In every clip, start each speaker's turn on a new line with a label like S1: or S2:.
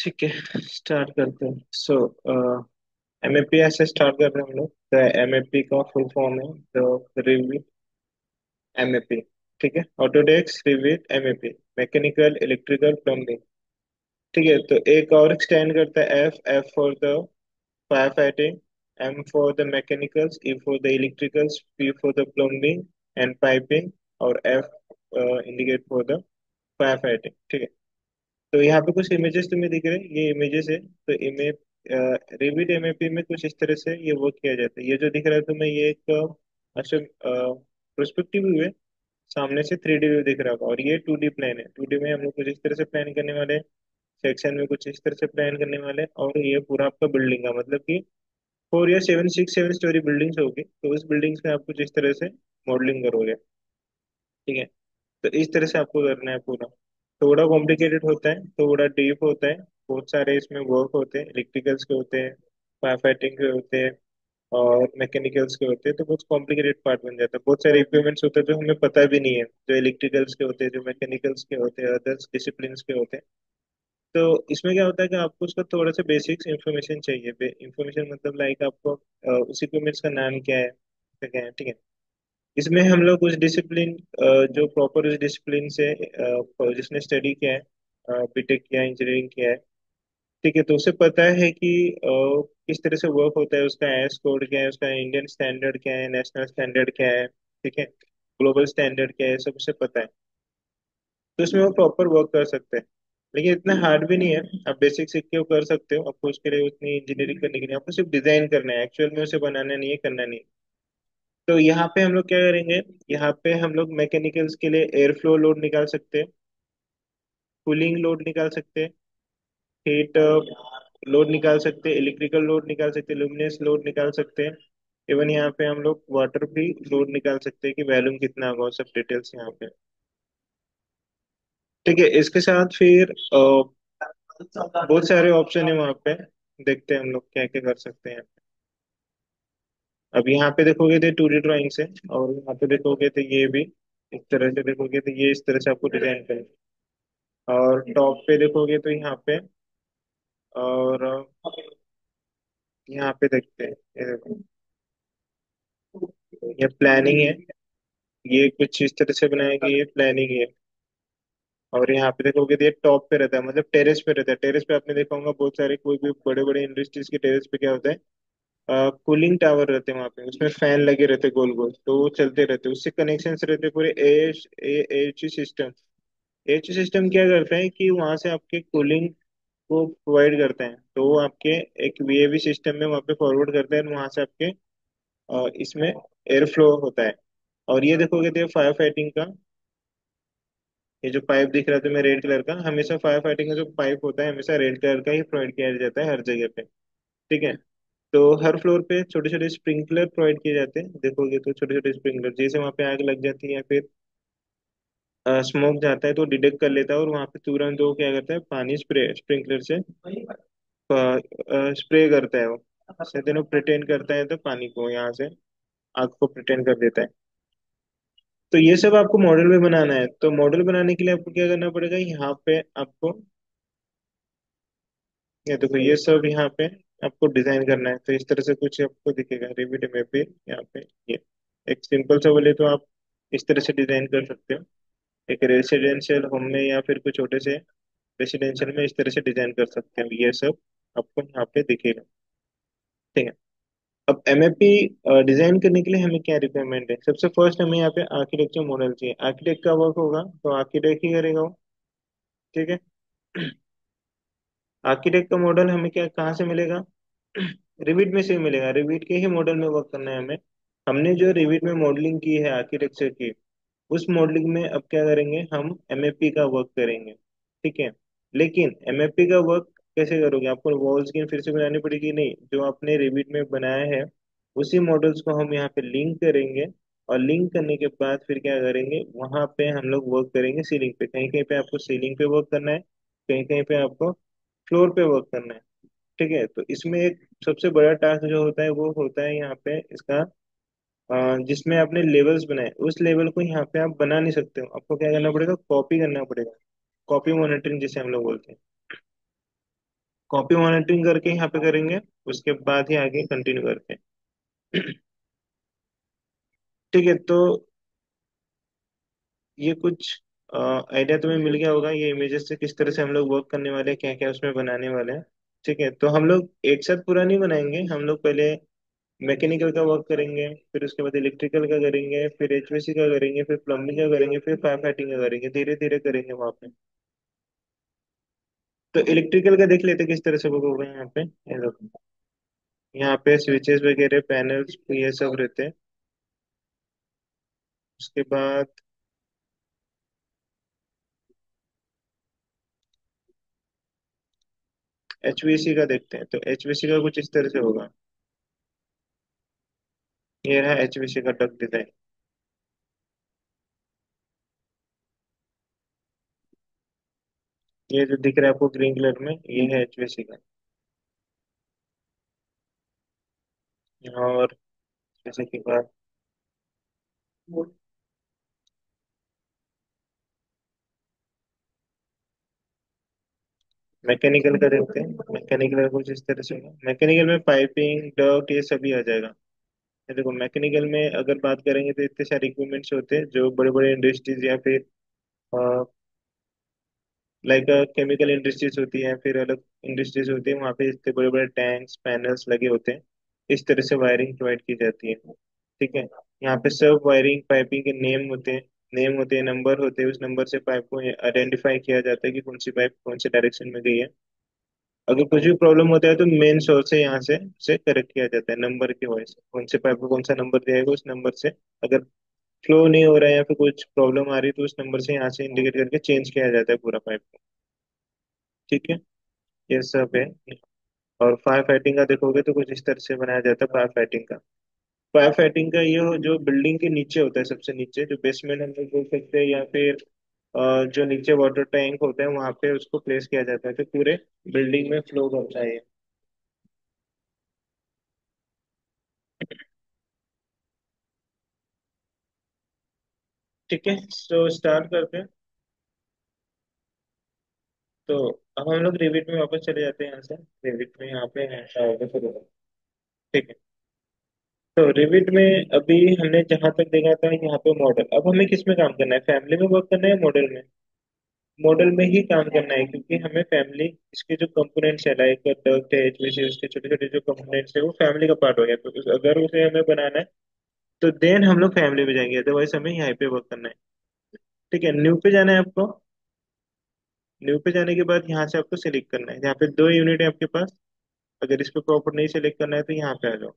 S1: ठीक है, स्टार्ट करते हैं। सो एमएपी ऐसे स्टार्ट कर रहे हैं हम लोग। तो एमएपी का फुल फॉर्म है द रिविट एमएपी। ठीक है, Autodesk Revit MEP, mechanical electrical plumbing. ठीक है, तो एक और स्टैंड करता है F, F for the fire fighting, M for the mechanicals, E for the electricals, P for the plumbing and piping, और F indicate for the fire fighting. ठीक है, तो यहाँ पे कुछ इमेजेस तुम्हें दिख रहे हैं, ये इमेजेस है। तो इमेज रेविट एमएपी में कुछ इस तरह से ये वर्क किया जाता है। ये जो दिख रहा है तुम्हें, ये एक अच्छा प्रोस्पेक्टिव व्यू है। सामने से 3D व्यू दिख रहा होगा, और ये 2D प्लान है। 2D में हम लोग कुछ इस तरह से प्लान करने वाले हैं, सेक्शन में कुछ इस तरह से प्लान करने वाले हैं, और ये पूरा आपका बिल्डिंग का मतलब कि 4 या 7 6 7 स्टोरी बिल्डिंग्स होगी। तो उस बिल्डिंग्स में आप कुछ इस तरह से मॉडलिंग करोगे। ठीक है, तो इस तरह से आपको करना है पूरा। थोड़ा कॉम्प्लिकेटेड होता है, थोड़ा डीप होता है। बहुत सारे इसमें वर्क होते हैं, इलेक्ट्रिकल्स के होते हैं, फायर फाइटिंग के होते हैं, और मैकेनिकल्स के होते हैं। तो बहुत कॉम्प्लिकेटेड पार्ट बन जाता है। बहुत सारे इक्विपमेंट्स होते हैं जो हमें पता भी नहीं है, जो इलेक्ट्रिकल्स के होते हैं, जो मैकेनिकल्स के होते हैं, अदर्स डिसिप्लिन के होते हैं। तो इसमें क्या होता है कि आपको उसका थोड़ा सा बेसिक्स इन्फॉर्मेशन चाहिए। इन्फॉर्मेशन मतलब लाइक आपको उस इक्विपमेंट्स का नाम क्या है, क्या है। ठीक है, इसमें हम लोग उस डिसिप्लिन, जो प्रॉपर उस डिसिप्लिन से जिसने स्टडी किया है, बीटेक किया है, इंजीनियरिंग किया है। ठीक है, तो उसे पता है कि किस तरह से वर्क होता है, उसका एस कोड क्या है, उसका इंडियन स्टैंडर्ड क्या है, नेशनल स्टैंडर्ड क्या है। ठीक है, ग्लोबल स्टैंडर्ड क्या है, सब उसे पता है। तो उसमें वो प्रॉपर वर्क कर सकते हैं। लेकिन इतना हार्ड भी नहीं है, आप बेसिक सीख के वो कर सकते हो। आपको उसके लिए उतनी इंजीनियरिंग करने की नहीं, आपको सिर्फ डिजाइन करना है, एक्चुअल में उसे बनाना नहीं है, करना नहीं है। तो यहाँ पे हम लोग क्या करेंगे, यहाँ पे हम लोग मैकेनिकल्स के लिए एयर फ्लो लोड निकाल सकते हैं, कूलिंग लोड निकाल सकते हैं, हीट लोड निकाल सकते हैं, इलेक्ट्रिकल लोड निकाल सकते हैं, लुमिनस लोड निकाल सकते हैं। इवन यहाँ पे हम लोग वाटर भी लोड निकाल सकते हैं कि वॉल्यूम कितना होगा, वो सब डिटेल्स यहाँ पे। ठीक है, इसके साथ फिर बहुत सारे ऑप्शन है वहाँ पे। देखते हैं हम लोग क्या क्या कर सकते हैं। अब यहाँ पे देखोगे तो 2D ड्राइंग्स है, और यहाँ पे देखोगे तो ये भी इस तरह से देखोगे तो ये इस तरह से आपको डिजाइन करें। और टॉप पे देखोगे तो यहाँ पे, और यहाँ पे देखते हैं, ये देखो, ये प्लानिंग है। ये कुछ इस तरह से बनाएंगे, ये प्लानिंग है। और यहाँ पे देखोगे तो ये टॉप पे रहता है, मतलब टेरेस पे रहता है। टेरेस पे आपने देखा होगा बहुत सारे, कोई भी बड़े बड़े इंडस्ट्रीज के टेरेस पे क्या होता है, कूलिंग टावर रहते हैं वहां पे, उसमें फैन लगे रहते हैं गोल गोल, तो वो चलते रहते हैं, उससे कनेक्शन रहते हैं पूरे एच सिस्टम। एच सिस्टम क्या करता है कि वहां से आपके कूलिंग को प्रोवाइड करते हैं, तो वो आपके एक वीएवी सिस्टम में वहां पे फॉरवर्ड करते हैं, और वहां से आपके इसमें एयर फ्लो होता है। और ये देखोगे तो फायर फाइटिंग का, ये जो पाइप दिख रहा है तुम्हें रेड कलर का, हमेशा फायर फाइटिंग का जो पाइप होता है हमेशा रेड कलर का ही प्रोवाइड किया जाता है हर जगह पे। ठीक है, तो हर फ्लोर पे छोटे छोटे स्प्रिंकलर प्रोवाइड किए जाते हैं। देखोगे तो छोटे छोटे स्प्रिंकलर, जैसे वहां पे आग लग जाती है या फिर स्मोक जाता है तो डिटेक्ट कर लेता है, और वहां पे तुरंत वो क्या करता है, पानी स्प्रे स्प्रिंकलर से स्प्रे करता है। वो कहते हैं प्रिटेंड करता है, तो पानी को यहाँ से आग को प्रिटेंड कर देता है। तो ये सब आपको मॉडल में बनाना है। तो मॉडल बनाने के लिए आपको क्या करना पड़ेगा, यहाँ पे आपको, ये देखो, ये सब यहाँ पे आपको डिजाइन करना है। तो इस तरह से कुछ आपको दिखेगा रिविट में पे, यहाँ पे ये एक सिंपल सा बोले तो आप इस तरह से डिजाइन कर सकते हो। एक रेसिडेंशियल होम में या फिर कुछ छोटे से रेसिडेंशियल में इस तरह से डिजाइन कर सकते हो। ये सब आपको यहाँ पे दिखेगा। ठीक है, अब एमएपी डिजाइन करने के लिए हमें क्या रिक्वायरमेंट है, सबसे फर्स्ट हमें यहाँ पे आर्किटेक्चर मॉडल चाहिए। आर्किटेक्ट का वर्क होगा तो आर्किटेक्ट ही करेगा वो। ठीक है, आर्किटेक्ट का मॉडल हमें क्या कहाँ से मिलेगा, रिविट में से ही मिलेगा। रिविट के ही मॉडल में वर्क करना है हमें। हमने जो रिविट में मॉडलिंग की है आर्किटेक्चर की, उस मॉडलिंग में अब क्या करेंगे, हम एमएपी का वर्क करेंगे। ठीक है, लेकिन एमएपी का वर्क कैसे करोगे, आपको वॉल्स की फिर से बनानी पड़ेगी नहीं, जो आपने रिविट में बनाया है उसी मॉडल्स को हम यहाँ पे लिंक करेंगे। और लिंक करने के बाद फिर क्या करेंगे, वहां पे हम लोग वर्क करेंगे सीलिंग पे। कहीं कहीं पे आपको सीलिंग पे वर्क करना है, कहीं कहीं पे आपको फ्लोर पे वर्क करना है। ठीक है, तो इसमें एक सबसे बड़ा टास्क जो होता है वो होता है यहाँ पे इसका, जिसमें आपने लेवल्स बनाए, उस लेवल को यहाँ पे आप बना नहीं सकते हो। आपको क्या करना पड़ेगा, कॉपी करना पड़ेगा। कॉपी मॉनिटरिंग जिसे हम लोग बोलते हैं। कॉपी मॉनिटरिंग करके यहाँ पे करेंगे, उसके बाद ही आगे कंटिन्यू करते हैं। ठीक है, तो ये कुछ आइडिया तुम्हें मिल गया होगा ये इमेजेस से किस तरह से हम लोग वर्क करने वाले हैं, क्या क्या उसमें बनाने वाले हैं। ठीक है, तो हम लोग एक साथ पूरा नहीं बनाएंगे, हम लोग पहले मैकेनिकल का वर्क करेंगे, फिर उसके बाद इलेक्ट्रिकल का करेंगे, फिर एचवीएसी का करेंगे, फिर प्लम्बिंग का करेंगे, फिर फायर फाइटिंग का करेंगे, धीरे धीरे करेंगे वहां पे। तो इलेक्ट्रिकल का देख लेते हैं किस तरह से वर्क होगा यहाँ पे। ये देखो, यहाँ पे स्विचेस वगैरह पैनल्स ये सब रहते हैं। उसके बाद एचवीएसी का देखते हैं, तो एचवीएसी का कुछ इस तरह से होगा। ये रहा एचवीएसी का डक डिजाइन। ये जो दिख रहा है आपको ग्रीन कलर में, ये है एचवीएसी का। और जैसे की बात मैकेनिकल का देखते हैं, मैकेनिकल का कुछ इस तरह से होगा। मैकेनिकल में पाइपिंग डक्ट ये सभी आ जाएगा। ये देखो, मैकेनिकल में अगर बात करेंगे तो इतने सारे इक्विपमेंट्स होते हैं जो बड़े बड़े इंडस्ट्रीज या फिर लाइक केमिकल इंडस्ट्रीज होती है, फिर अलग इंडस्ट्रीज होती है, वहाँ पे इतने बड़े बड़े टैंक्स पैनल्स लगे होते हैं। इस तरह से वायरिंग प्रोवाइड की जाती है। ठीक है, यहाँ पे सब वायरिंग पाइपिंग के नेम होते हैं, नेम होते हैं, नंबर होते हैं, उस नंबर से पाइप को आइडेंटिफाई किया जाता है कि कौन सी पाइप कौन से डायरेक्शन में गई है। अगर कुछ भी प्रॉब्लम होता है तो मेन सोर्स से यहाँ से उसे करेक्ट किया जाता है नंबर की वजह से, कौन से पाइप को कौन सा नंबर दिया है उस नंबर से। अगर फ्लो नहीं हो रहा है या फिर कुछ प्रॉब्लम आ रही है तो उस नंबर से यहाँ से इंडिकेट करके चेंज किया जाता है पूरा पाइप को। ठीक है, ये सब है। और फायर फाइटिंग का देखोगे तो कुछ इस तरह से बनाया जाता है फायर फाइटिंग का। फायर फाइटिंग का ये जो बिल्डिंग के नीचे होता है, सबसे नीचे जो बेसमेंट हम लोग बोल सकते हैं, या फिर जो नीचे वाटर टैंक होता है वहां पे उसको प्लेस किया जाता है, तो पूरे बिल्डिंग में फ्लो करता है ये। ठीक है, तो स्टार्ट करते हैं। तो अब हम लोग रिविट में वापस चले जाते हैं यहाँ से। रिविट में यहाँ पे है शुरू। ठीक है, तो रिविट में अभी हमने जहां तक देखा था यहाँ पे मॉडल, अब हमें किस में काम करना है, फैमिली में वर्क करना है या मॉडल में। मॉडल में ही काम करना है, क्योंकि हमें फैमिली इसके जो कंपोनेंट्स है लाइक डक्ट है एचवीएसी, उसके छोटे छोटे जो कंपोनेंट्स है वो फैमिली का पार्ट हो गया, तो अगर उसे हमें बनाना है तो देन हम लोग फैमिली में जाएंगे, अदरवाइज हमें यहाँ पे वर्क करना है। ठीक है, न्यू पे जाना है आपको। न्यू पे जाने के बाद यहाँ से आपको सिलेक्ट करना है, यहाँ पे दो यूनिट है आपके पास। अगर इस पे प्रॉपर नहीं सिलेक्ट करना है तो यहाँ पे आ जाओ।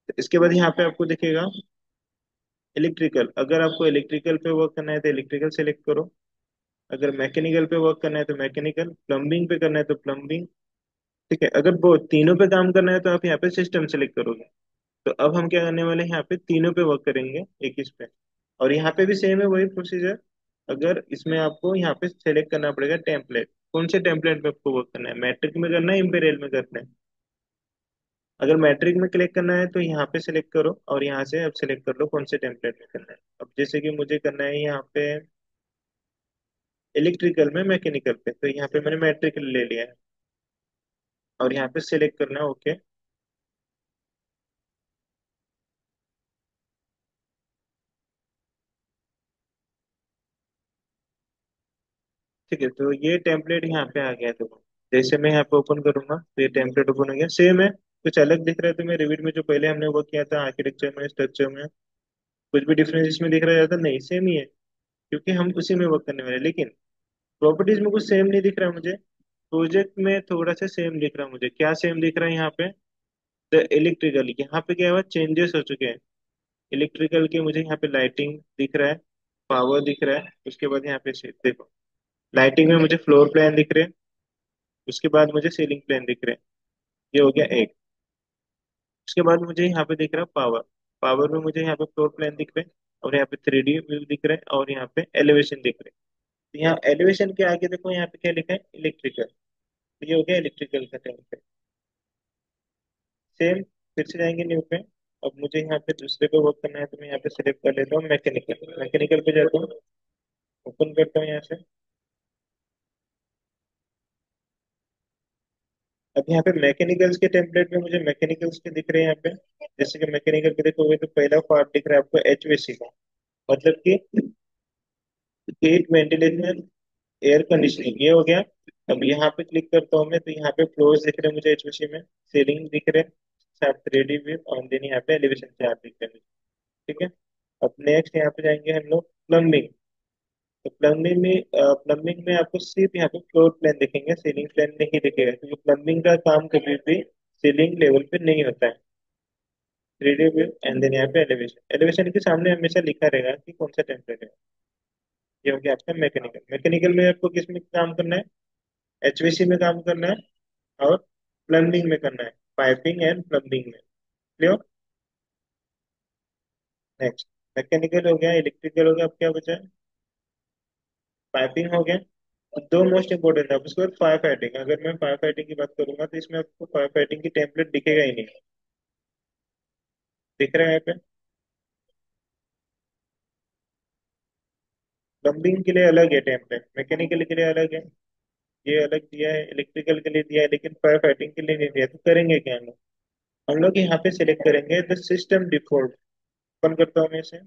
S1: तो इसके बाद यहाँ पे आपको दिखेगा इलेक्ट्रिकल, अगर आपको इलेक्ट्रिकल पे वर्क करना है तो इलेक्ट्रिकल सेलेक्ट करो। अगर मैकेनिकल पे वर्क करना है तो मैकेनिकल, प्लम्बिंग पे करना है तो प्लम्बिंग। ठीक है, अगर वो तीनों पे काम करना है तो आप यहाँ पे सिस्टम सेलेक्ट करोगे। तो अब हम क्या करने वाले हैं, यहाँ पे तीनों पे वर्क करेंगे एक इस पे। और यहाँ पे भी सेम है वही प्रोसीजर। अगर इसमें आपको यहाँ पे सेलेक्ट करना पड़ेगा टेम्पलेट, कौन से टेम्पलेट में आपको वर्क करना है, मैट्रिक में करना है इम्पेरियल में करना है। अगर मैट्रिक में क्लिक करना है तो यहाँ पे सिलेक्ट करो, और यहाँ से अब सिलेक्ट कर लो कौन से टेम्पलेट में करना है। अब जैसे कि मुझे करना है यहाँ पे इलेक्ट्रिकल में मैकेनिकल पे, तो यहाँ पे मैंने मैट्रिक ले लिया है और यहाँ पे सिलेक्ट करना है ओके। ठीक है, तो ये टेम्पलेट यहाँ पे आ गया। तो जैसे मैं यहाँ पे ओपन करूंगा तो ये टेम्पलेट ओपन हो गया, सेम है। कुछ अलग दिख रहा है तुम्हें रिविट में जो पहले हमने वर्क किया था आर्किटेक्चर में स्ट्रक्चर में, कुछ भी डिफरेंस इसमें दिख रहा है नहीं, सेम ही है, क्योंकि हम उसी में वर्क करने वाले हैं। लेकिन प्रॉपर्टीज में कुछ सेम नहीं दिख रहा मुझे, प्रोजेक्ट में थोड़ा सा सेम दिख रहा है मुझे। क्या सेम दिख रहा है यहाँ पे, द इलेक्ट्रिकल, यहाँ पे क्या हुआ चेंजेस हो चुके हैं। इलेक्ट्रिकल के मुझे यहाँ पे लाइटिंग दिख रहा है, पावर दिख रहा है, उसके बाद यहाँ पे देखो लाइटिंग में मुझे फ्लोर प्लान दिख रहे हैं, उसके बाद मुझे सीलिंग प्लान दिख रहे हैं। ये हो गया एक। उसके बाद मुझे यहाँ पे दिख रहा है पावर, पावर में मुझे यहाँ पे फ्लोर प्लान दिख रहे हैं, और यहाँ पे 3D व्यू दिख रहे हैं, और यहाँ पे एलिवेशन दिख रहे हैं। तो यहाँ एलिवेशन के आगे देखो यहाँ पे क्या लिखा है इलेक्ट्रिकल, तो ये हो गया इलेक्ट्रिकल का टर्म पे। सेम, फिर से जाएंगे न्यू पे। अब मुझे यहाँ पे दूसरे पे वर्क करना है तो मैं यहाँ पे सिलेक्ट कर लेता हूँ मैकेनिकल, मैकेनिकल पे जाता हूँ, ओपन करता हूँ यहाँ से। अब यहाँ पे मैकेनिकल्स के टेम्पलेट में मुझे मैकेनिकल्स के दिख रहे हैं यहाँ पे। जैसे कि मैकेनिकल के देखोगे तो पहला पार्ट दिख रहा है आपको एचवीएसी का, मतलब कि हीट वेंटिलेशन एयर कंडीशनिंग, ये हो गया। अब यहाँ पे क्लिक करता हूँ मैं तो यहाँ पे फ्लोर्स दिख रहे हैं मुझे एचवीएसी में, सीलिंग दिख रहे हैं, साथ 3D व्यू, और देन यहाँ पे एलिवेशन चार्ट दिख रहे हैं। ठीक है। अब नेक्स्ट यहाँ पे जाएंगे हम लोग प्लम्बिंग। तो प्लम्बिंग में आपको सिर्फ यहाँ पे फ्लोर प्लान दिखेंगे, सीलिंग प्लान नहीं दिखेगा, क्योंकि प्लम्बिंग का काम कभी भी सीलिंग लेवल पे नहीं होता है। 3D व्यू एंड देन यहाँ पे एलिवेशन, एलिवेशन के सामने हमेशा लिखा रहेगा कि कौन सा टेम्परेचर है। ये हो गया आपका मैकेनिकल। मैकेनिकल में आपको किस में काम करना है? एचवीसी में काम करना है, और प्लम्बिंग में करना है, पाइपिंग एंड प्लम्बिंग में। क्लियर? नेक्स्ट मैकेनिकल हो गया, इलेक्ट्रिकल हो गया, अब क्या बचा है? पाइपिंग हो गया। दो मोस्ट इंपोर्टेंट है, अब उसके बाद फायर फाइटिंग। अगर मैं फायर फाइटिंग की बात करूंगा तो इसमें आपको फायर फाइटिंग की टेम्पलेट दिखेगा ही नहीं। दिख रहा है यहाँ पे? प्लम्बिंग के लिए अलग है टेम्पलेट, मैकेनिकल के लिए अलग है, ये अलग दिया है, इलेक्ट्रिकल के लिए दिया है, लेकिन फायर फाइटिंग के लिए नहीं दिया। तो करेंगे क्या हम लोग? हम लोग यहाँ पे सिलेक्ट करेंगे द सिस्टम डिफॉल्ट। ओपन करता हूँ मैं इसे।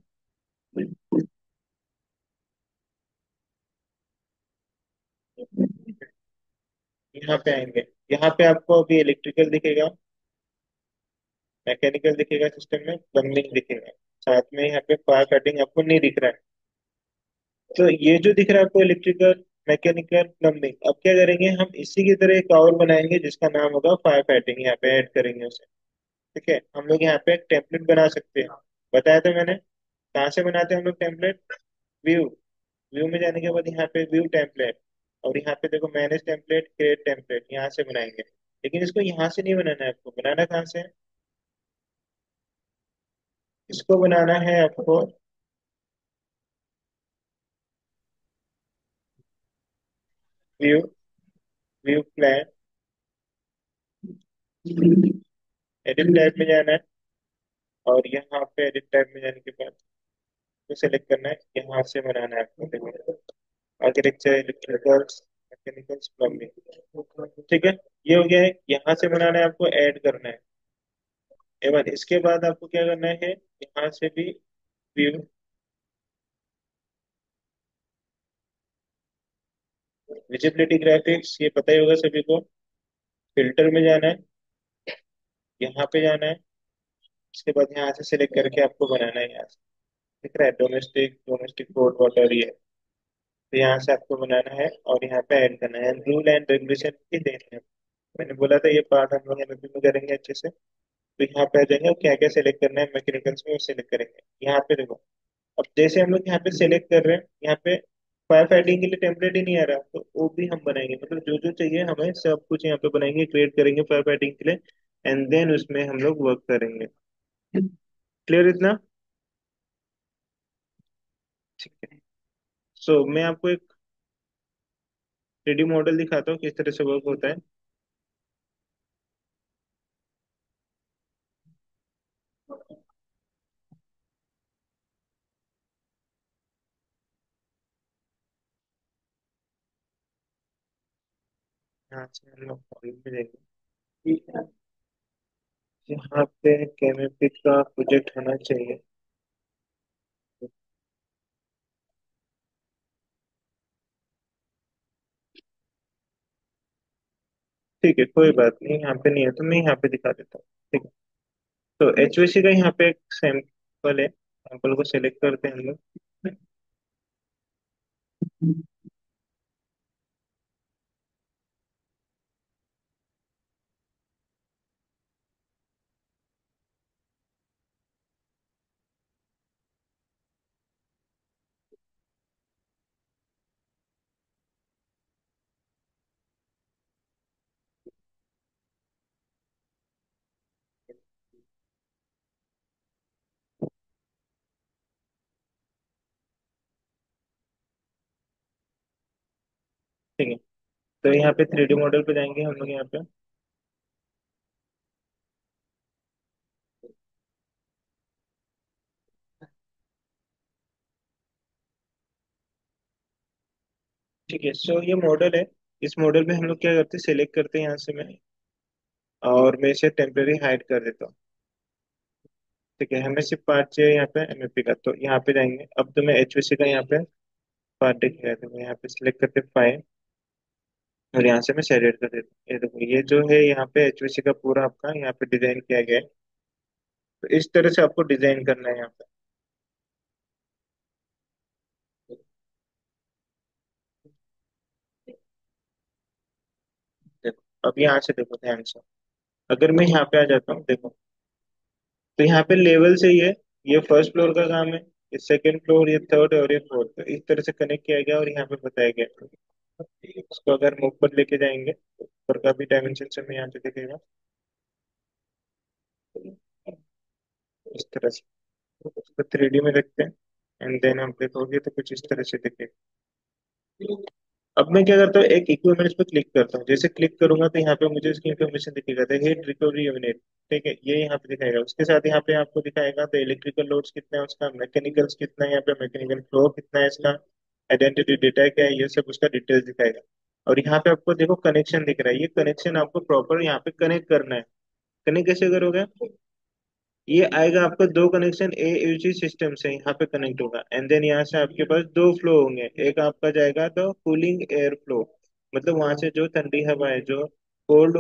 S1: यहाँ पे आएंगे, यहाँ पे आपको अभी इलेक्ट्रिकल दिखेगा, मैकेनिकल दिखेगा सिस्टम में, प्लम्बिंग दिखेगा, साथ में यहाँ पे फायर फाइटिंग आपको नहीं दिख रहा है। तो ये जो दिख रहा है आपको इलेक्ट्रिकल, मैकेनिकल, प्लम्बिंग, अब क्या करेंगे हम इसी की तरह एक और बनाएंगे जिसका नाम होगा फायर फाइटिंग, यहाँ पे ऐड करेंगे उसे। ठीक है, हम लोग यहाँ पे एक टेम्पलेट बना सकते हैं, बताया था मैंने। कहाँ से बनाते हैं हम लोग टेम्पलेट? व्यू। व्यू में जाने के बाद यहाँ पे व्यू टेम्पलेट, और यहाँ पे देखो मैनेज टेम्पलेट, क्रिएट टेम्पलेट, यहाँ से बनाएंगे। लेकिन इसको यहाँ से नहीं बनाना है, आपको बनाना कहाँ से है? इसको बनाना है आपको view, view plan, edit type में जाना है, और यहाँ पे एडिट टाइप में जाने के बाद तो सेलेक्ट करना है, यहाँ से बनाना है आपको। देखो आर्किटेक्चर, इलेक्ट्रिकल्स, मैकेनिकल्स, प्लम्बिंग। ठीक है, ये हो गया है। यहाँ से बनाना है आपको, ऐड करना है। एवं इसके बाद आपको क्या करना है, यहाँ से भी व्यू, विजिबिलिटी ग्राफिक्स, ये पता ही होगा सभी को। फिल्टर में जाना है, यहाँ पे जाना है, इसके बाद यहाँ से सिलेक्ट करके आपको बनाना है। यहाँ से दिख रहा है डोमेस्टिक, डोमेस्टिक कोड वाटर, ये तो यहाँ से आपको बनाना है और यहाँ पे ऐड करना है। रूल एंड रेगुलेशन भी देने हैं, मैंने बोला था ये पार्ट हम लोग एमएपी में करेंगे अच्छे से। तो यहाँ पे आ जाएंगे और क्या क्या सिलेक्ट करना है मैकेनिकल्स में, वो सिलेक्ट करेंगे। यहाँ पे देखो, अब जैसे हम लोग यहाँ पे सिलेक्ट कर रहे हैं, यहाँ पे फायर फाइटिंग के लिए टेम्पलेट ही नहीं आ रहा, तो वो भी हम बनाएंगे, मतलब जो जो चाहिए हमें सब कुछ यहाँ पे बनाएंगे, क्रिएट करेंगे फायर फाइटिंग के लिए, एंड देन उसमें हम लोग वर्क करेंगे। क्लियर इतना? ठीक है। सो मैं आपको एक 3D मॉडल दिखाता हूँ किस तरह से वर्क होता है। यहाँ से हम लोग मॉडल में देखेंगे, यहाँ पे केमिस्ट्री का प्रोजेक्ट होना चाहिए। ठीक है, कोई बात नहीं, यहाँ पे नहीं है तो मैं यहाँ पे दिखा देता हूँ। ठीक है, तो एचवीसी का यहाँ पे एक सैंपल है, सैंपल को सिलेक्ट करते हैं हम लोग। ठीक है, तो यहाँ पे 3D मॉडल पे जाएंगे हम लोग यहाँ पे। ठीक है, सो ये मॉडल है। इस मॉडल में हम लोग क्या करते हैं, सिलेक्ट करते हैं यहाँ से मैं और मैं इसे टेम्परेरी हाइड कर देता हूँ। ठीक है, हमें सिर्फ पार्ट चाहिए यहाँ पे एमएपी का, तो यहाँ पे जाएंगे। अब तुम्हें एचवीसी का यहाँ पे पार्ट दिखेगा, तो मैं यहाँ पे सिलेक्ट करके फाइल, और यहाँ से मैं शेडेड कर देता हूँ। ये देखो, ये जो है यहाँ पे एचवीसी का पूरा आपका यहाँ पे डिजाइन किया गया है। तो इस तरह से आपको डिजाइन करना है यहाँ पे। देखो, अब यहाँ से देखो ध्यान से। अगर मैं यहाँ पे आ जाता हूँ, देखो, तो यहाँ पे लेवल से ही है। ये फर्स्ट फ्लोर का काम है, ये सेकंड फ्लोर, ये थर्ड और ये फोर्थ, तो इस तरह से कनेक्ट किया गया और यहाँ पे बताया गया है। इसको अगर हम ऊपर लेके जाएंगे तो ऊपर का भी डायमेंशन से हमें यहाँ पे दिखेगा इस तरह से। उसको 3D में देखते हैं, एंड देन हम देखोगे तो कुछ इस तरह से दिखेगा। अब मैं क्या करता हूँ, एक इक्विपमेंट्स पे क्लिक करता हूँ। जैसे क्लिक करूंगा तो यहाँ पे मुझे इसकी इन्फॉर्मेशन दिखेगा, तो हीट रिकवरी यूनिट। ठीक है, ये यहाँ पे दिखाएगा। उसके साथ यहाँ पे आपको दिखाएगा तो इलेक्ट्रिकल लोड्स कितना है उसका, मैकेनिकल्स कितना है, यहाँ पे मैकेनिकल फ्लो कितना है इसका, आइडेंटिटी डेटा क्या है, ये सब उसका डिटेल्स दिखाएगा। और यहाँ पे आपको देखो कनेक्शन दिख रहा है, ये कनेक्शन आपको प्रॉपर यहाँ पे कनेक्ट करना है। कनेक्ट कैसे करोगे? ये आएगा आपको दो कनेक्शन AUG सिस्टम से यहाँ पे कनेक्ट होगा, एंड देन यहाँ से आपके पास दो फ्लो होंगे। एक आपका जाएगा तो कूलिंग एयर फ्लो, मतलब वहां से जो ठंडी हवा है, जो कोल्ड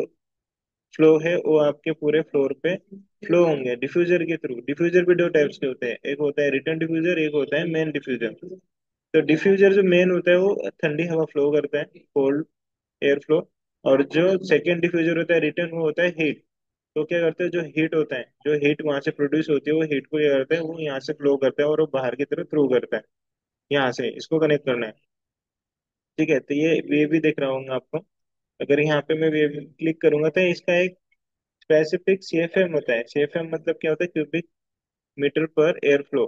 S1: फ्लो है, वो आपके पूरे फ्लोर पे फ्लो होंगे डिफ्यूजर के थ्रू। डिफ्यूजर भी दो टाइप्स के होते हैं, एक होता है रिटर्न डिफ्यूजर, एक होता है मेन डिफ्यूजर। तो डिफ्यूजर जो मेन होता है वो ठंडी हवा फ्लो करता है, कोल्ड एयर फ्लो। और जो सेकेंड डिफ्यूजर होता है रिटर्न, वो होता है हीट। तो क्या करते हैं, जो हीट होता है, जो हीट वहां से प्रोड्यूस होती है, वो हीट को क्या करता है, वो यहाँ से फ्लो करता है और वो बाहर की तरफ थ्रू करता है। यहाँ से इसको कनेक्ट करना है। ठीक है, तो ये वेव भी देख रहा हूँ आपको। अगर यहाँ पे मैं वेव क्लिक करूंगा तो इसका एक स्पेसिफिक CFM होता है। CFM मतलब क्या होता है, क्यूबिक मीटर पर एयर फ्लो।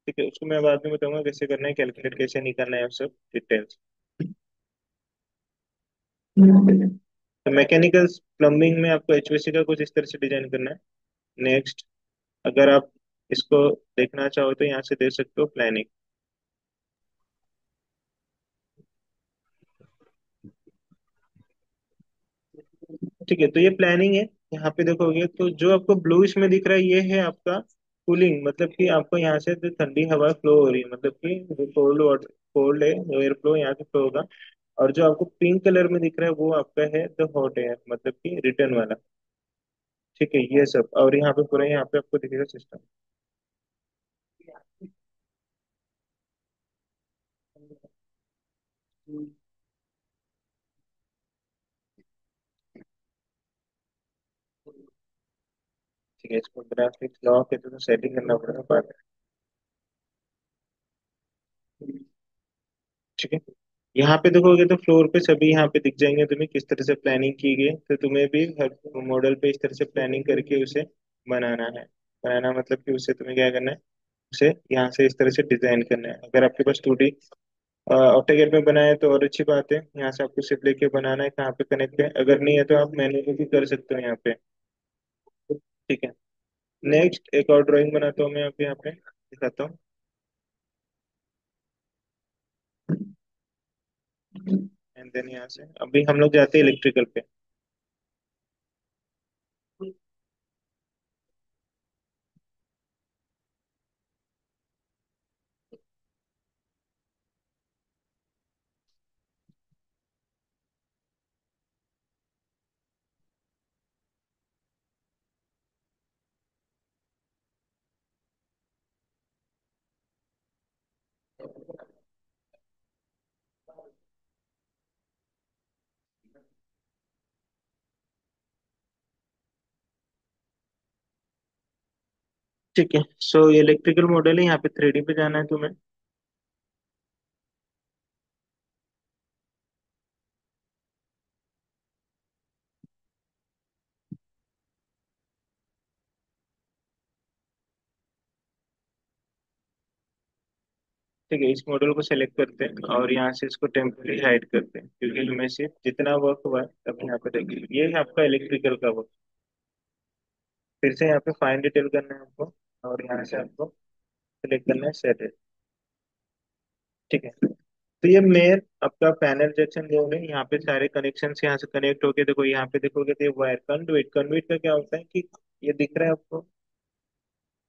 S1: ठीक है, उसको मैं बाद में बताऊंगा कैसे करना है, कैलकुलेट कैसे नहीं करना है, वो सब डिटेल्स। तो मैकेनिकल प्लम्बिंग में आपको HVAC का कुछ इस तरह से डिजाइन करना है। नेक्स्ट, अगर आप इसको देखना चाहो तो यहाँ से देख सकते हो प्लानिंग। ठीक है, तो ये प्लानिंग है। यहाँ पे देखोगे तो जो आपको ब्लू इसमें दिख रहा है, ये है आपका कूलिंग, मतलब कि आपको यहाँ से जो ठंडी हवा फ्लो हो रही है, मतलब कि जो कोल्ड वाटर, कोल्ड है, एयर फ्लो यहाँ से फ्लो होगा। और जो आपको पिंक कलर में दिख रहा है वो आपका है द हॉट एयर, मतलब कि रिटर्न वाला। ठीक है, ये सब, और यहाँ पे पूरा यहाँ पे आपको दिखेगा सिस्टम। ठीक है, इसको ग्राफिक्स लॉक है तो सेटिंग करना पड़ेगा बाद में। ठीक है, यहाँ पे देखोगे तो फ्लोर पे सभी यहाँ पे दिख जाएंगे तुम्हें किस तरह से प्लानिंग की गई है। तो तुम्हें भी हर मॉडल पे इस तरह से प्लानिंग करके उसे बनाना है। बनाना मतलब कि उसे तुम्हें क्या करना है, उसे यहाँ से इस तरह से डिजाइन करना है। अगर आपके पास 2D ऑटोकैड में बनाया है तो और अच्छी बात है, यहाँ से आपको सिर्फ लेके बनाना है कहाँ पे कनेक्ट है। अगर नहीं है तो आप मैन्युअली भी कर सकते हो यहाँ पे। ठीक है, नेक्स्ट एक और ड्राइंग बनाता हूँ मैं अभी यहाँ पे दिखाता हूँ। एंड देन यहाँ से अभी हम लोग जाते हैं इलेक्ट्रिकल पे। ठीक है, सो ये इलेक्ट्रिकल मॉडल है, यहाँ पे 3D पे जाना है तुम्हें। ठीक है, इस मॉडल को सेलेक्ट करते हैं और यहाँ से इसको टेम्पररी हाइड करते हैं, क्योंकि हमें से जितना वर्क हुआ है अब यहाँ पे देखिए, ये है आपका इलेक्ट्रिकल का वर्क। फिर से यहाँ पे फाइन डिटेल करना है आपको, और यहाँ से आपको सेलेक्ट करना है सेट। ठीक है, तो ये मेयर आपका पैनल जंक्शन जो है यहाँ पे सारे कनेक्शन यहाँ से कनेक्ट होके, देखो यहाँ पे देखोगे तो ये वायर कंडुइट, कंडुइट का क्या होता है कि ये दिख रहा है आपको,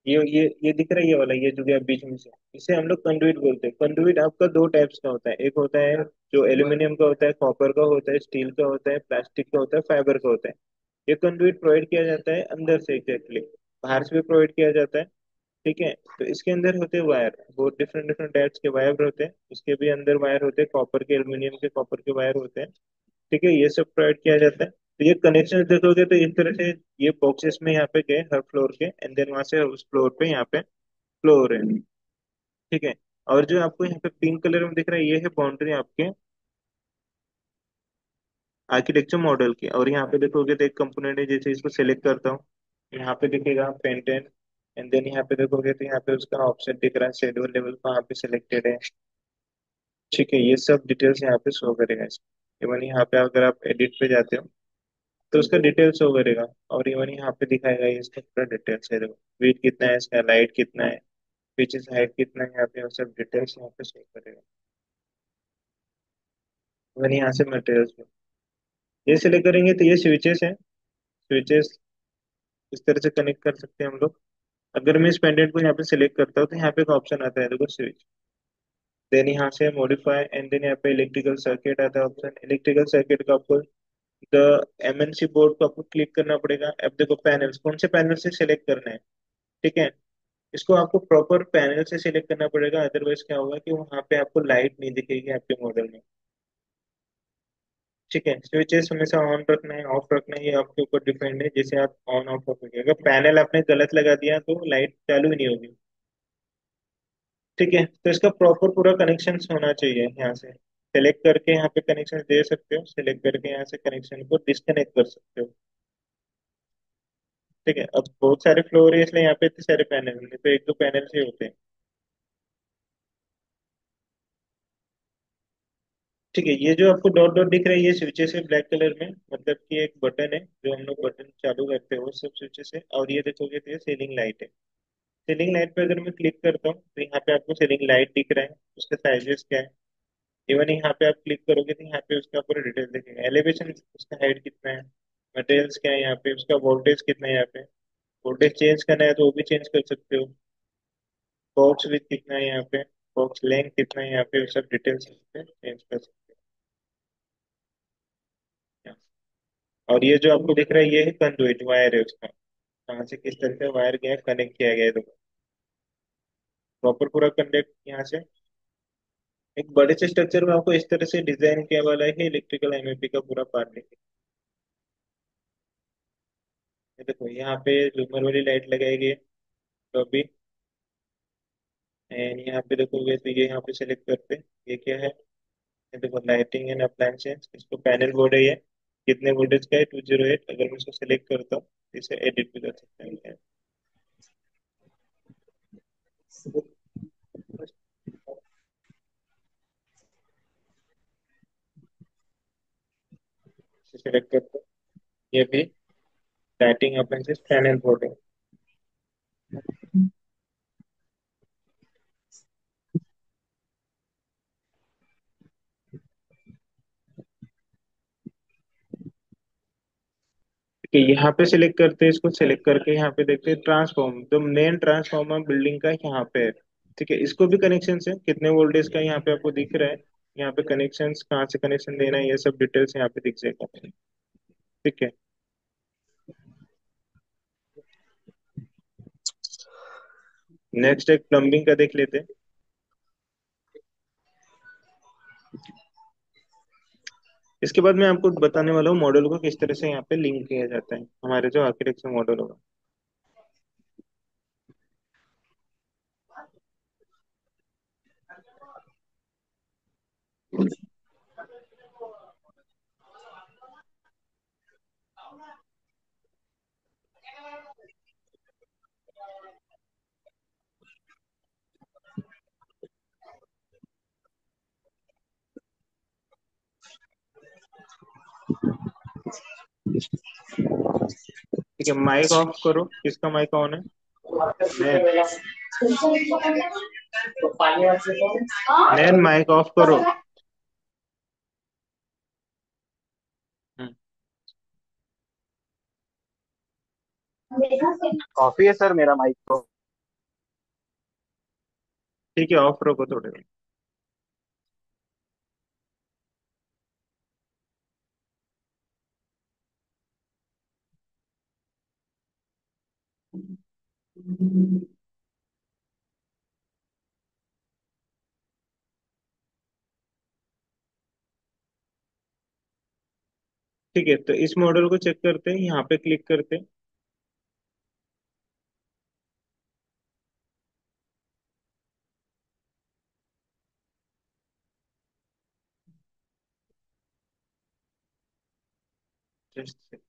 S1: ये दिख रहा है, ये वाला ये जो गया बीच में से, इसे हम लोग कंडुइट बोलते हैं। कंडुइट आपका दो टाइप्स का होता है, एक होता है जो एल्यूमिनियम का होता है, कॉपर का होता है, स्टील का होता है, प्लास्टिक का होता है, फाइबर का होता है। ये कंडुइट प्रोवाइड किया जाता है अंदर से एग्जैक्टली, बाहर से भी प्रोवाइड किया जाता है। ठीक है, तो इसके अंदर होते हैं वायर, बहुत डिफरेंट डिफरेंट टाइप्स के वायर होते हैं, उसके भी अंदर वायर होते हैं, कॉपर के, एल्यूमिनियम के, कॉपर के वायर होते हैं। ठीक है, ये सब प्रोवाइड किया जाता है। तो ये कनेक्शन देखोगे तो इस तरह से ये बॉक्सेस में यहाँ पे गए हर फ्लोर के, एंड देन वहां से उस फ्लोर पे यहाँ पे फ्लो हो रहे हैं। ठीक है, और जो आपको यहाँ पे पिंक कलर में दिख रहा है ये है बाउंड्री आपके आर्किटेक्चर मॉडल की। और यहाँ पे देखोगे तो एक कंपोनेंट है, जैसे इसको सिलेक्ट करता हूँ, यहाँ पे दिखेगा पेंटेन, एंड देन यहाँ पे देखोगे तो यहाँ पे उसका ऑप्शन दिख रहा है, शेड्यूल लेवल कहाँ पे सिलेक्टेड है। ठीक है, ये सब डिटेल्स यहाँ पे शो करेगा इसको। इवन यहाँ पे अगर आप एडिट पे जाते हो तो उसका डिटेल शो करेगा, और इवन यहाँ पे दिखाएगा ये इसका पूरा डिटेल्स है, देखो वेट कितना है इसका, लाइट कितना है, पिचेस हाइट कितना है, यहाँ पे वो सब डिटेल्स यहाँ पे शो करेगा। इवन यहाँ से मटेरियल्स में ये सिलेक्ट करेंगे तो ये स्विचेस हैं, स्विचेस इस तरह से कनेक्ट कर सकते हैं हम लोग। अगर मैं इस पेंडेंट को यहाँ पे सिलेक्ट करता हूँ तो यहाँ पे एक ऑप्शन आता है, देखो स्विच, देन यहाँ से मॉडिफाई, एंड देन यहाँ पे इलेक्ट्रिकल सर्किट आता है ऑप्शन। इलेक्ट्रिकल सर्किट का आपको द एमएनसी बोर्ड को आपको क्लिक करना पड़ेगा। अब देखो पैनल्स कौन से पैनल से सिलेक्ट करना है। ठीक है, इसको आपको प्रॉपर पैनल से सिलेक्ट करना पड़ेगा, अदरवाइज क्या होगा कि वहां पे आपको लाइट नहीं दिखेगी आपके मॉडल में। ठीक है, स्विचेस हमेशा ऑन रखना है ऑफ रखना है, ये आपके ऊपर डिपेंड है, जैसे आप ऑन ऑफ रखोगे। अगर पैनल आपने गलत लगा दिया तो लाइट चालू ही नहीं होगी। ठीक है, तो इसका प्रॉपर पूरा कनेक्शन होना चाहिए। यहाँ से सेलेक्ट करके यहाँ पे कनेक्शन दे सकते हो, सेलेक्ट करके यहाँ से कनेक्शन को डिस्कनेक्ट कर सकते हो। ठीक है, अब बहुत सारे फ्लोर है इसलिए यहाँ पे इतने सारे पैनल नहीं, तो एक दो पैनल से होते हैं। ठीक है, ये जो आपको डॉट डॉट दिख रहा है ये स्विचेस है ब्लैक कलर में, मतलब कि एक बटन है, जो हम लोग बटन चालू करते हैं वो सब स्विचेस है। और ये देखोगे तो ये सीलिंग लाइट है। सीलिंग लाइट पे अगर मैं क्लिक करता हूँ तो यहाँ पे आपको सीलिंग लाइट दिख रहा है, उसके साइजेस क्या है। इवन यहाँ पे आप क्लिक करोगे तो यहाँ पे उसका पूरा डिटेल दिखेगा, एलिवेशन उसका हाइट कितना है, मटेरियल्स क्या है, यहाँ पे उसका वोल्टेज कितना है, यहाँ पे वोल्टेज चेंज करना है तो वो भी चेंज कर सकते हो। बॉक्स विथ कितना है यहाँ पे, बॉक्स लेंथ कितना है यहाँ पे, वो सब डिटेल्स चेंज कर सकते हो। और ये जो आपको दिख रहा है ये है कंडुइट वायर है उसका, कहाँ से किस तरह से वायर गया कनेक्ट किया गया है, तो प्रॉपर पूरा कनेक्ट यहाँ से एक बड़े से स्ट्रक्चर में आपको इस तरह से डिजाइन किया वाला है इलेक्ट्रिकल एमएपी का पूरा पार्ट है। ये देखो यहाँ पे झूमर वाली लाइट लगाई गई है, तो अभी एंड यहाँ पे देखोगे तो ये यहाँ पे सेलेक्ट करते हैं ये क्या है। ये देखो लाइटिंग एंड अप्लायंसेस, इसको पैनल बोर्ड है ये, कितने वोल्टेज का है 208। अगर मैं इसको सेलेक्ट करता हूँ तो इसे एडिट भी कर सकते हैं। सेलेक्ट करता हूँ, ये भी लाइटिंग अप्लायंसेस पैनल बोर्ड है। कि यहाँ पे सिलेक्ट करते हैं, इसको सिलेक्ट करके यहाँ पे देखते हैं ट्रांसफॉर्म, तो मेन ट्रांसफॉर्मर बिल्डिंग का यहाँ पे है। ठीक है, इसको भी कनेक्शन है, कितने वोल्टेज का यहाँ पे आपको दिख रहा है, यहाँ पे कनेक्शन कहाँ से कनेक्शन देना है ये सब डिटेल्स यहाँ पे दिख जाएगा। ठीक है, नेक्स्ट एक प्लम्बिंग का देख लेते हैं। इसके बाद मैं आपको बताने वाला हूँ मॉडल को किस तरह से यहाँ पे लिंक किया जाता है, हमारे जो आर्किटेक्चर मॉडल होगा। ठीक है, माइक ऑफ करो, किसका माइक ऑन है। नैन, नैन माइक ऑफ करो।
S2: कॉफी है सर मेरा माइक तो।
S1: ठीक है, ऑफ रखो थोड़े। ठीक है, तो इस मॉडल को चेक करते हैं, यहाँ पे क्लिक करते हैं। Just-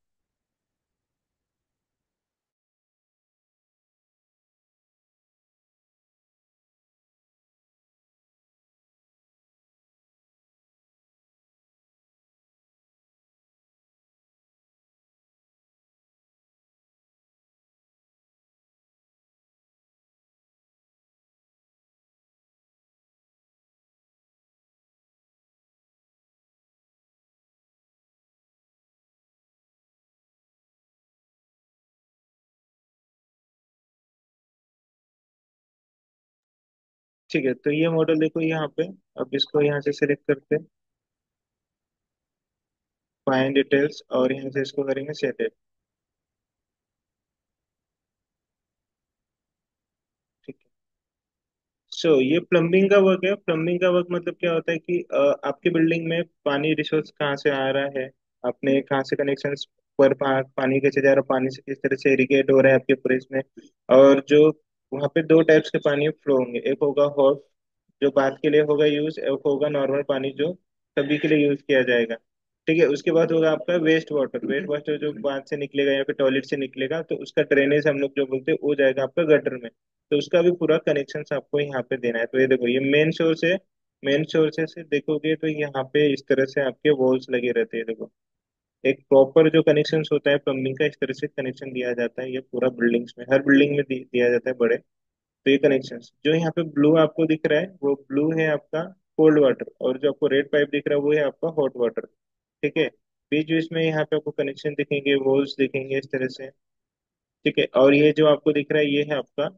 S1: ठीक है, तो ये मॉडल देखो यहाँ पे। अब इसको यहाँ से सिलेक्ट करते हैं, फाइंड डिटेल्स, और यहाँ से इसको करेंगे सेट। ठीक है। ये प्लम्बिंग का वर्क है। प्लम्बिंग का वर्क मतलब क्या होता है कि आपकी बिल्डिंग में पानी रिसोर्स कहाँ से आ रहा है, आपने कहाँ से कनेक्शन पर पानी कैसे जा रहा है, पानी से किस तरह से इरिगेट हो रहा है आपके पूरे इसमें। और जो वहाँ पे दो टाइप्स के पानी फ्लो होंगे, एक होगा हॉट जो बाथ के लिए होगा यूज, एक होगा नॉर्मल पानी जो सभी के लिए यूज किया जाएगा। ठीक है, उसके बाद होगा आपका वेस्ट वाटर। वेस्ट वाटर जो बाथ से निकलेगा या फिर टॉयलेट से निकलेगा, तो उसका ड्रेनेज हम लोग जो बोलते हैं वो जाएगा आपका गटर में। तो उसका भी पूरा कनेक्शन आपको यहाँ पे देना है। तो ये देखो, ये मेन सोर्स है। मेन सोर्स से देखोगे तो यहाँ पे इस तरह से आपके वॉल्स लगे रहते हैं, देखो। एक प्रॉपर जो कनेक्शन होता है प्लम्बिंग का, इस तरह से कनेक्शन दिया जाता है। ये पूरा बिल्डिंग्स में, हर बिल्डिंग में दिया जाता है बड़े। तो ये कनेक्शन जो यहाँ पे ब्लू आपको दिख रहा है, वो ब्लू है आपका कोल्ड वाटर, और जो आपको रेड पाइप दिख रहा है वो है आपका हॉट वाटर। ठीक है। बीच बीच में यहाँ पे आपको कनेक्शन दिखेंगे, वॉल्स दिखेंगे इस तरह से। ठीक है, और ये जो आपको दिख रहा है ये है आपका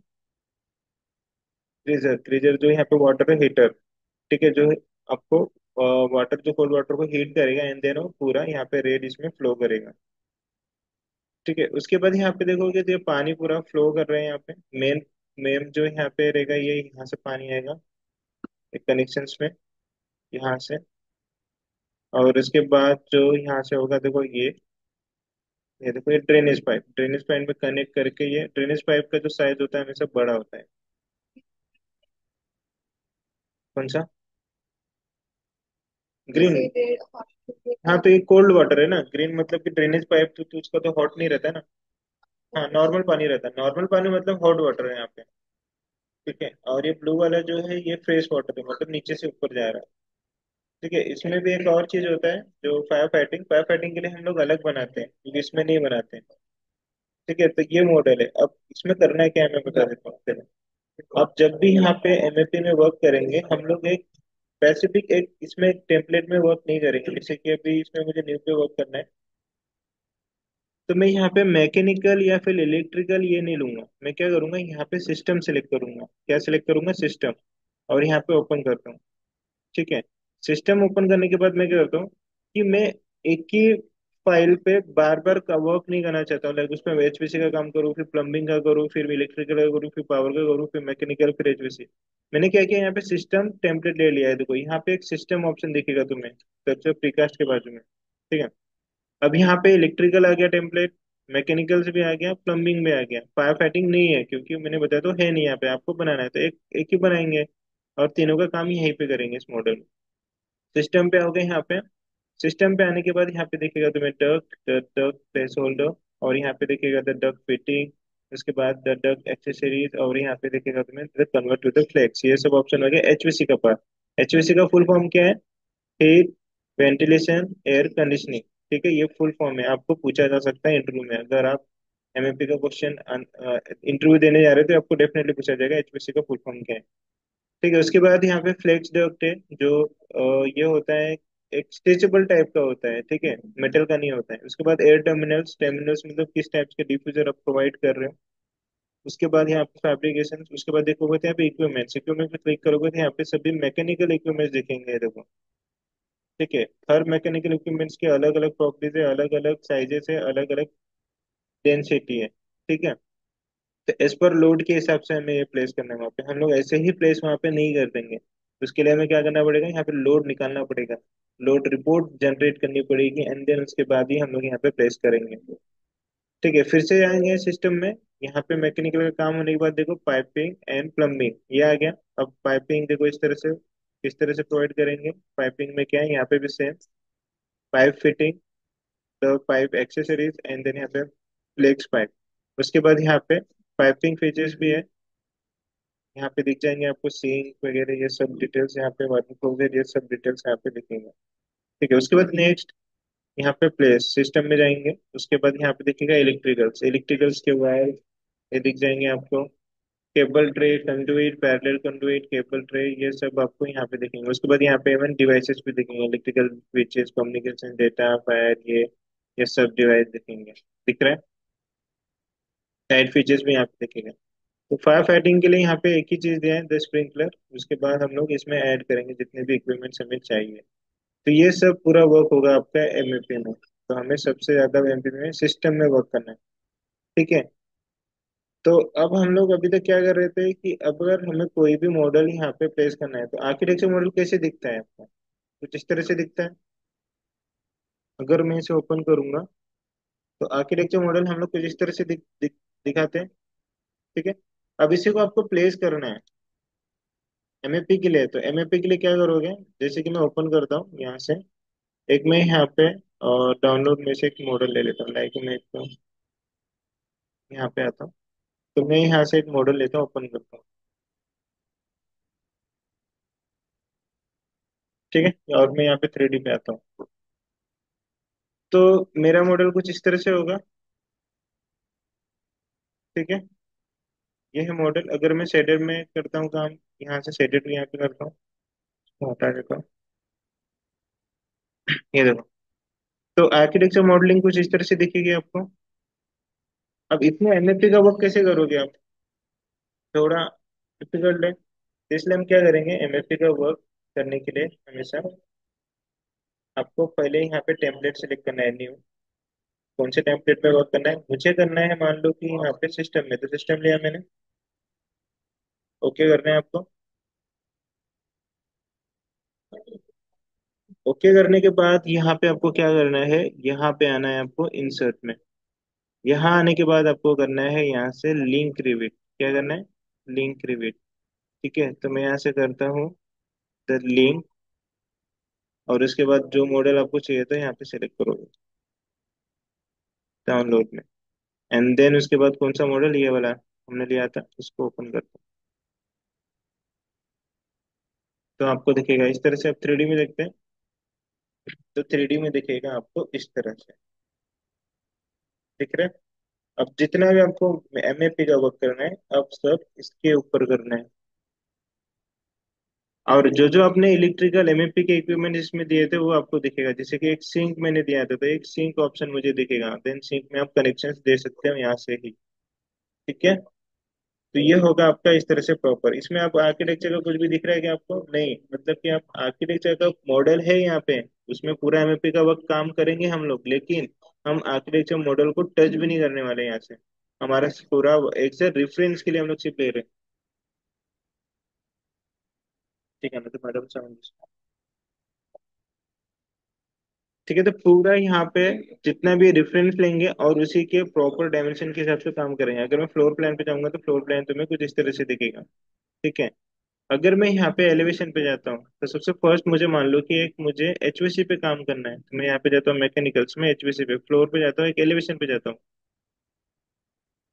S1: फ्रीजर। फ्रीजर जो यहाँ पे वाटर हीटर। ठीक है, जो आपको वाटर, जो कोल्ड वाटर को हीट करेगा, एंड देन वो पूरा यहाँ पे रेड इसमें फ्लो करेगा। ठीक है, उसके बाद यहाँ पे देखोगे तो ये पानी पूरा फ्लो कर रहे हैं यहाँ पे। मेन मेन जो यहाँ पे रहेगा, ये यहाँ से पानी आएगा एक कनेक्शंस में, यहाँ से। और उसके बाद जो यहाँ से होगा, देखो ये देखो, ये ड्रेनेज पाइप। ड्रेनेज पाइप में कनेक्ट करके, ये ड्रेनेज पाइप का जो साइज होता है हमेशा बड़ा होता है। कौन सा? ग्रीन। हाँ, तो ये कोल्ड वाटर है ना। ग्रीन मतलब कि ड्रेनेज पाइप तो उसका तो हॉट नहीं रहता है ना। हाँ, नॉर्मल पानी रहता है। नॉर्मल पानी मतलब हॉट वाटर है यहाँ पे। ठीक है, और ये ब्लू वाला जो है ये फ्रेश वाटर है, मतलब नीचे से ऊपर जा रहा है। ठीक है, इसमें भी एक और चीज होता है, जो फायर फाइटिंग। फायर फाइटिंग के लिए हम लोग अलग बनाते हैं, क्योंकि इसमें नहीं बनाते हैं। ठीक है, तो ये मॉडल है। अब इसमें करना है क्या है, मैं बता देता हूँ पहले। आप जब भी यहाँ पे एमएपी में वर्क करेंगे, हम लोग एक स्पेसिफिक, एक इसमें एक टेम्पलेट में वर्क नहीं करेंगे। जैसे कि अभी इसमें मुझे न्यू पे वर्क करना है, तो मैं यहाँ पे मैकेनिकल या फिर इलेक्ट्रिकल ये नहीं लूंगा। मैं क्या करूंगा, यहाँ पे सिस्टम सेलेक्ट करूंगा। क्या सिलेक्ट करूंगा? सिस्टम। और यहाँ पे ओपन करता हूँ। ठीक है, सिस्टम ओपन करने के बाद मैं क्या करता हूँ कि मैं एक ही फाइल पे बार बार का वर्क नहीं करना चाहता हूँ। लाइक उसमें एचपीसी का काम करूँ, फिर प्लम्बिंग का करूँ, फिर इलेक्ट्रिकल का करूँ, फिर पावर का करूँ, फिर मैकेनिकल, फिर एचपीसी। मैंने क्या किया, यहाँ पे सिस्टम टेम्पलेट ले लिया है। देखो यहाँ पे एक सिस्टम ऑप्शन दिखेगा तुम्हें, स्ट्रक्चर प्रीकास्ट के बाजू में। ठीक है, अब यहाँ पे इलेक्ट्रिकल आ गया टेम्पलेट, मैकेनिकल से भी आ गया, प्लम्बिंग में आ गया। फायर फाइटिंग नहीं है, क्योंकि मैंने बताया तो है नहीं। यहाँ पे आपको बनाना है तो एक एक ही बनाएंगे, और तीनों का काम यहीं पे करेंगे इस मॉडल में। सिस्टम पे आओगे यहाँ पे। सिस्टम पे आने के बाद यहाँ पे दिखेगा तुम्हें डक, डक प्लेस होल्डर, और यहाँ पे दिखेगा द डक फिटिंग। उसके बाद द डक एक्सेसरीज, और यहाँ पे दिखेगा तुम्हें the convert to the flex. ये सब ऑप्शन हो गया एचवीसी का पार्ट। एचवीसी का फुल फॉर्म क्या है? Heat ventilation air conditioning. ठीक है, ये फुल फॉर्म है। आपको पूछा जा सकता है इंटरव्यू में, अगर आप एमएपी का क्वेश्चन इंटरव्यू देने जा रहे हो तो आपको डेफिनेटली पूछा जाएगा एचवीसी का फुल फॉर्म क्या है। ठीक है, उसके बाद यहाँ पे फ्लेक्स डक्ट है, जो ये होता है एक स्ट्रेचेबल टाइप का होता है, ठीक है, मेटल का नहीं होता है। उसके बाद एयर टर्मिनल्स, टर्मिनल्स मतलब किस टाइप के डिफ्यूजर आप प्रोवाइड कर रहे हो। उसके बाद यहाँ पे फैब्रिकेशन, उसके बाद देखोगे तो यहाँ पे इक्विपमेंट्स, इक्विपमेंट पे क्लिक करोगे तो यहाँ पे सभी मैकेनिकल इक्विपमेंट्स दिखेंगे, ये देखो। ठीक है, हर मैकेनिकल इक्विपमेंट्स के अलग अलग प्रॉपर्टीज है, अलग अलग साइजेस है, अलग अलग डेंसिटी है। ठीक है, तो एज पर लोड के हिसाब से हमें ये प्लेस करना है वहाँ पे। हम लोग ऐसे ही प्लेस वहाँ पे नहीं कर देंगे। उसके लिए हमें क्या करना पड़ेगा, यहाँ पे लोड निकालना पड़ेगा, लोड रिपोर्ट जनरेट करनी पड़ेगी, एंड देन उसके बाद ही हम लोग यहाँ पे प्लेस करेंगे। ठीक है, फिर से जाएंगे सिस्टम में। यहाँ पे मैकेनिकल का काम होने के बाद देखो पाइपिंग एंड प्लम्बिंग ये आ गया। अब पाइपिंग देखो इस तरह से, किस तरह से प्रोवाइड करेंगे। पाइपिंग में क्या है, यहाँ पे भी same pipe fitting, the pipe accessories, and then यहाँ पे फ्लेक्स पाइप। उसके बाद यहाँ पे पाइपिंग फीचर्स भी है, यहाँ पे दिख जाएंगे आपको सिंक वगैरह ये सब डिटेल्स, यहाँ पे वाटर क्लोजेट ये सब डिटेल्स यहाँ पे दिखेंगे। ठीक है, उसके बाद नेक्स्ट यहाँ पे प्लेस सिस्टम में जाएंगे। उसके बाद यहाँ पे दिखेगा इलेक्ट्रिकल्स, इलेक्ट्रिकल्स के वायर ये दिख जाएंगे आपको। Cable tray, conduit, parallel conduit, cable tray ये सब आपको यहाँ पे दिखेंगे। उसके बाद यहाँ पे इवन डिवाइसेस भी दिखेंगे, electrical switches, communication data fire ये सब डिवाइस दिखेंगे। दिख रहा है, टाइट फीचर्स भी यहाँ पे दिखेगा। तो फायर फाइटिंग के लिए यहाँ पे एक ही चीज दिया है, द स्प्रिंकलर। उसके बाद हम लोग इसमें ऐड करेंगे जितने भी इक्विपमेंट्स हमें चाहिए। तो ये सब पूरा वर्क होगा आपका एमएपी में। तो हमें सबसे ज्यादा एमएपी में सिस्टम में वर्क करना है। ठीक है, तो अब हम लोग अभी तक क्या कर रहे थे कि अब अगर हमें कोई भी मॉडल यहाँ पे प्लेस करना है तो आर्किटेक्चर मॉडल कैसे दिखता है आपको, कुछ इस तरह से दिखता है। अगर मैं इसे ओपन करूंगा तो आर्किटेक्चर मॉडल हम लोग कुछ इस तरह से दिखाते हैं। ठीक है, अब इसी को आपको प्लेस करना है एमएपी के लिए। तो एमएपी के लिए क्या करोगे, जैसे कि मैं ओपन करता हूँ यहाँ से, एक मैं यहाँ पे डाउनलोड में से एक मॉडल ले लेता हूँ, लाइक मैं एक यहाँ पे आता हूँ। तो मैं यहाँ से एक मॉडल लेता हूँ, ओपन करता हूँ। ठीक है, और मैं यहाँ पे 3D पे आता हूँ। तो मेरा मॉडल कुछ इस तरह से होगा। ठीक है, ये है मॉडल। अगर मैं शेडर में करता हूँ काम, यहाँ से शेडर भी यहाँ पे करता हूँ, इसको हटा देता हूँ। ये देखो, तो आर्किटेक्चर मॉडलिंग कुछ इस तरह से दिखेगी आपको। अब इसमें एनएफटी का वर्क कैसे करोगे आप, थोड़ा डिफिकल्ट है। तो इसलिए हम क्या करेंगे, एमएफटी का वर्क करने के लिए हमेशा आपको पहले यहाँ पे टेम्पलेट सेलेक्ट करना है, न्यू। कौन से टेम्पलेट पे वर्क करना है, मुझे करना है मान लो कि यहाँ पे सिस्टम में, तो सिस्टम लिया मैंने। ओके करना है आपको। ओके करने के बाद यहाँ पे आपको क्या करना है, यहाँ पे आना है आपको इंसर्ट में। यहाँ आने के बाद आपको करना है यहाँ से लिंक रिविट। क्या करना है, लिंक रिविट। ठीक है, तो मैं यहाँ से करता हूँ द लिंक, और उसके बाद जो मॉडल आपको चाहिए था यहाँ पे सेलेक्ट करोगे डाउनलोड में। एंड देन उसके बाद कौन सा मॉडल, ये वाला हमने लिया था, उसको ओपन करते हैं। तो आपको दिखेगा इस तरह से। आप 3D में देखते हैं तो 3D में दिखेगा आपको इस तरह से, दिख रहा है। अब जितना भी आपको एमएपी का वर्क करना है, अब सब इसके ऊपर करना है। और जो जो आपने इलेक्ट्रिकल एमएपी के इक्विपमेंट इसमें दिए थे वो आपको दिखेगा। जैसे कि एक सिंक मैंने दिया था, तो एक सिंक ऑप्शन मुझे दिखेगा, देन सिंक में आप कनेक्शंस दे सकते हो यहाँ से ही। ठीक है, तो ये होगा आपका इस तरह से प्रॉपर। इसमें आप आर्किटेक्चर का कुछ भी दिख रहा है कि आपको नहीं, मतलब कि आप आर्किटेक्चर का मॉडल है यहाँ पे, उसमें पूरा एमएपी का वक्त काम करेंगे हम लोग, लेकिन हम आर्किटेक्चर मॉडल को टच भी नहीं करने वाले यहाँ से। हमारा पूरा एक से रेफरेंस के लिए हम लोग सिर्फ ले रहे हैं। ठीक है ना, तो मैडम समझ। ठीक है, तो पूरा यहाँ पे जितना भी रेफरेंस लेंगे और उसी के प्रॉपर डायमेंशन के हिसाब से काम करेंगे। अगर मैं फ्लोर प्लान पे जाऊंगा तो फ्लोर प्लान तुम्हें कुछ इस तरह से दिखेगा। ठीक है, अगर मैं यहाँ पे एलिवेशन पे जाता हूँ तो सबसे फर्स्ट मुझे मान लो कि एक मुझे एचवीसी पे काम करना है, तो मैं यहाँ पे जाता हूँ मैकेनिकल्स में, एचवीसी पे फ्लोर पे जाता हूँ, एक एलिवेशन पे जाता हूँ।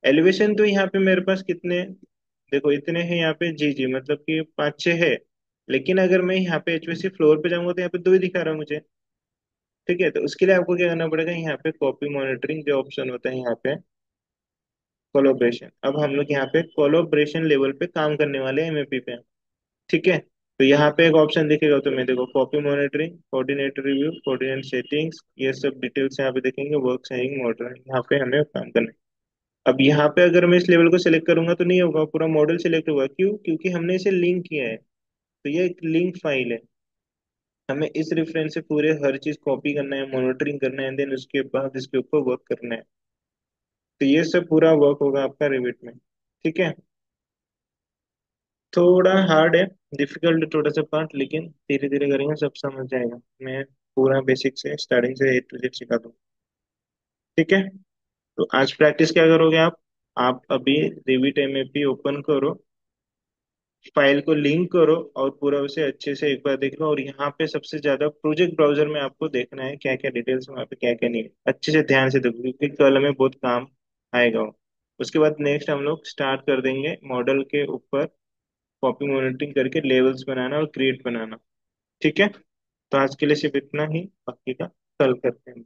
S1: एलिवेशन तो यहाँ पे मेरे पास कितने, देखो इतने हैं यहाँ पे, जी जी, मतलब कि पाँच छः है। लेकिन अगर मैं यहाँ पे एचवीसी फ्लोर पे जाऊंगा तो यहाँ पे दो ही दिखा रहा है मुझे। ठीक है, तो उसके लिए आपको क्या करना पड़ेगा, यहाँ पे कॉपी मॉनिटरिंग जो ऑप्शन होता है यहाँ पे कोलोब्रेशन। अब हम लोग यहाँ पे कोलोब्रेशन लेवल पे काम करने वाले हैं एमएपी पे। ठीक है, तो यहाँ पे एक ऑप्शन दिखेगा, तो मैं देखो copy monitoring, coordinate review, coordinate settings, ये सब डिटेल्स यहाँ पे देखेंगे, वर्क सेटिंग मॉडल, यहाँ पे हमें काम करना है। अब यहाँ पे अगर मैं इस लेवल को सिलेक्ट करूंगा तो नहीं होगा, पूरा मॉडल सिलेक्ट होगा। क्यों? क्योंकि हमने इसे लिंक किया है, तो ये एक लिंक फाइल है। हमें इस रेफरेंस से पूरे हर चीज कॉपी करना है, मॉनिटरिंग करना है, देन उसके बाद इसके ऊपर वर्क करना है। तो ये सब पूरा वर्क होगा आपका रिविट में। ठीक है। थोड़ा हार्ड है, डिफिकल्ट थोड़ा सा पार्ट, लेकिन धीरे धीरे करेंगे सब समझ जाएगा। मैं पूरा बेसिक से स्टार्टिंग से A to Z सिखा दूँ। ठीक है। तो आज प्रैक्टिस क्या करोगे आप अभी रिविट एमएपी ओपन करो, फाइल को लिंक करो, और पूरा उसे अच्छे से एक बार देख लो। और यहाँ पे सबसे ज्यादा प्रोजेक्ट ब्राउजर में आपको देखना है क्या क्या डिटेल्स वहाँ पे क्या क्या नहीं है, अच्छे से ध्यान से देखो, क्योंकि कल हमें बहुत काम आएगा वो। उसके बाद नेक्स्ट हम लोग स्टार्ट कर देंगे मॉडल के ऊपर कॉपी मॉनिटरिंग करके लेवल्स बनाना और क्रिएट बनाना। ठीक है। तो आज के लिए सिर्फ इतना ही, बाकी का कल करते हैं।